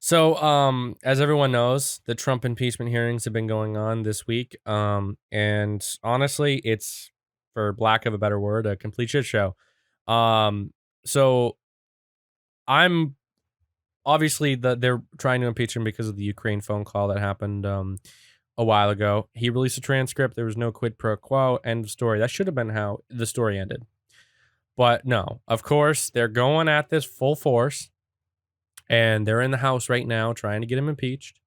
As everyone knows, the Trump impeachment hearings have been going on this week. And honestly, it's, for lack of a better word, a complete shit show. Um, so I'm obviously they're trying to impeach him because of the Ukraine phone call that happened a while ago. He released a transcript. There was no quid pro quo. End of story. That should have been how the story ended. But no, of course, they're going at this full force, and they're in the House right now trying to get him impeached.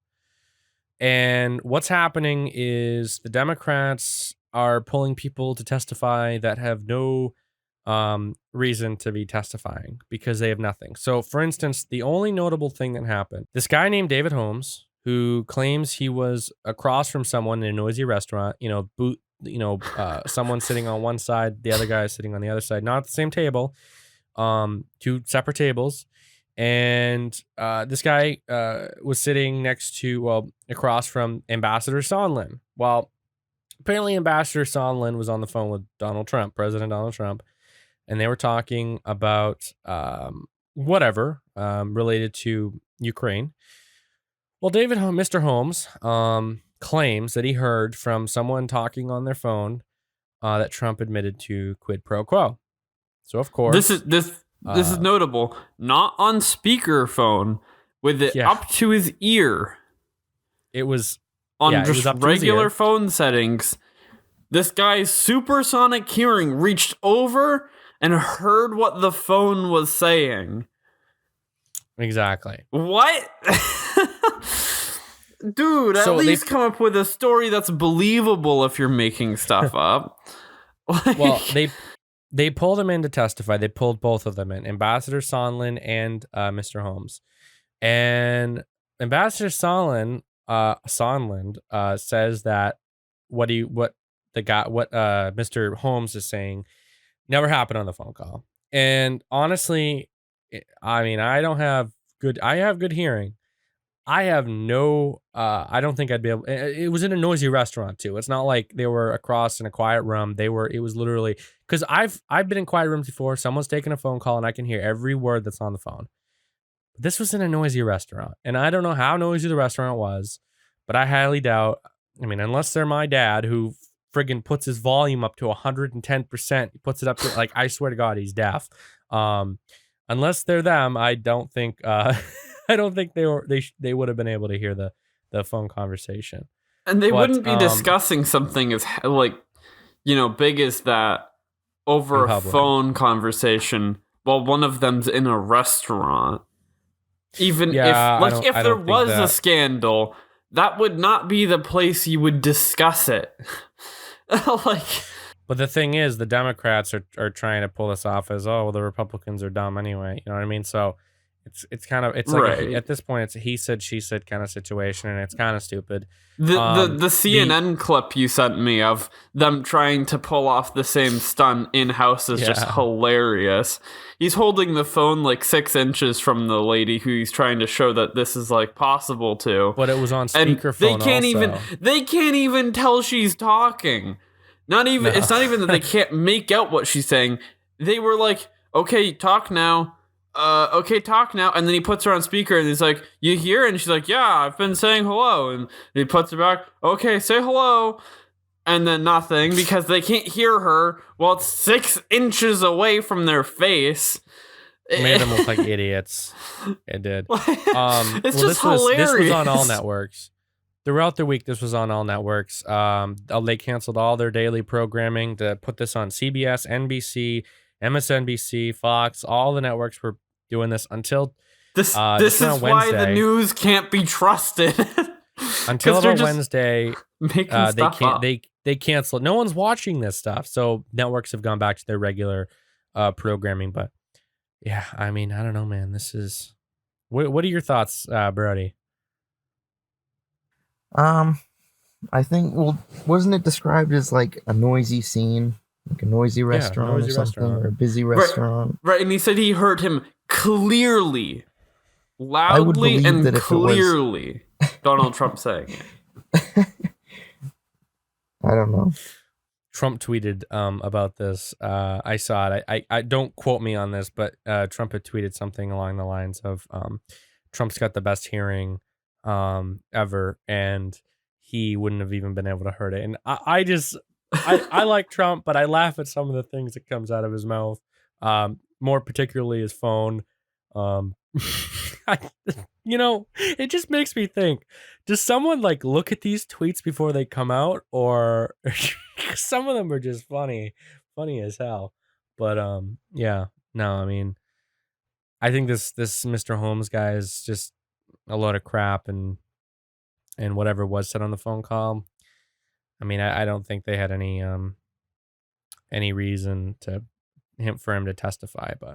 And what's happening is the Democrats are pulling people to testify that have no reason to be testifying because they have nothing. So, for instance, the only notable thing that happened, this guy named David Holmes, who claims he was across from someone in a noisy restaurant, someone sitting on one side, the other guy sitting on the other side, not at the same table, two separate tables. And this guy was sitting across from Ambassador Sondland. Well, apparently Ambassador Sondland was on the phone with President Donald Trump, and they were talking about whatever related to Ukraine. Well, Mr. Holmes, claims that he heard from someone talking on their phone that Trump admitted to quid pro quo. So, of course, this is notable. Not on speakerphone, with it up to his ear. It was on just regular phone settings. This guy's supersonic hearing reached over and heard what the phone was saying. Exactly. What? Dude, at least come up with a story that's believable if you're making stuff up. Well, they pulled him in to testify. They pulled both of them in, Ambassador Sondland and Mr. Holmes. And Ambassador Sondland says that what Mr. Holmes is saying never happened on the phone call. And honestly, I mean, I have good hearing. I have no, I don't think I'd be able, it was in a noisy restaurant too. It's not like they were across in a quiet room. It was literally, cause I've been in quiet rooms before. Someone's taking a phone call and I can hear every word that's on the phone. This was in a noisy restaurant, and I don't know how noisy the restaurant was, but I highly doubt, I mean, unless they're my dad who friggin' puts his volume up to 110%, he puts it up to, like, I swear to God, he's deaf. Unless they're them, I don't think, I don't think they would have been able to hear the phone conversation. And they wouldn't be discussing something as big as that over a phone conversation while one of them's in a restaurant. Even if there was a scandal, that would not be the place you would discuss it. But the thing is, the Democrats are trying to pull this off as, the Republicans are dumb anyway. You know what I mean? So it's kind of, it's like at this point it's a he said she said kind of situation, and it's kind of stupid. The CNN clip you sent me of them trying to pull off the same stunt in house is just hilarious. He's holding the phone like 6 inches from the lady who he's trying to show that this is like possible to. But it was on speakerphone. They can't even tell she's talking. It's not even that they can't make out what she's saying. They were like, okay, talk now. Okay, talk now. And then he puts her on speaker and he's like, you hear? And she's like, yeah, I've been saying hello. And he puts her back, okay, say hello. And then nothing, because they can't hear her while it's 6 inches away from their face. It made them look like idiots. It did. It's just hilarious. This was on all networks. Throughout the week, this was on all networks. They canceled all their daily programming to put this on CBS, NBC, MSNBC, Fox. All the networks were doing this until this is why the news can't be trusted. Until about Wednesday, they canceled. No one's watching this stuff, so networks have gone back to their regular programming. But yeah, I mean, I don't know, man. This is what are your thoughts, Brody? I think, wasn't it described as like a noisy scene, like a noisy restaurant or something, or a busy restaurant? Right, and he said he heard him clearly, loudly and clearly. Donald Trump saying it. I don't know. Trump tweeted about this. I saw it. I don't quote me on this, but Trump had tweeted something along the lines of Trump's got the best hearing ever, and he wouldn't have even been able to hurt it. And I like Trump, but I laugh at some of the things that comes out of his mouth. More particularly his phone. I, it just makes me think, does someone like look at these tweets before they come out, or some of them are just funny as hell. But yeah, no, I mean, I think this Mr. Holmes guy is just a load of crap, and whatever was said on the phone call. I mean, I don't think they had any reason for him to testify, but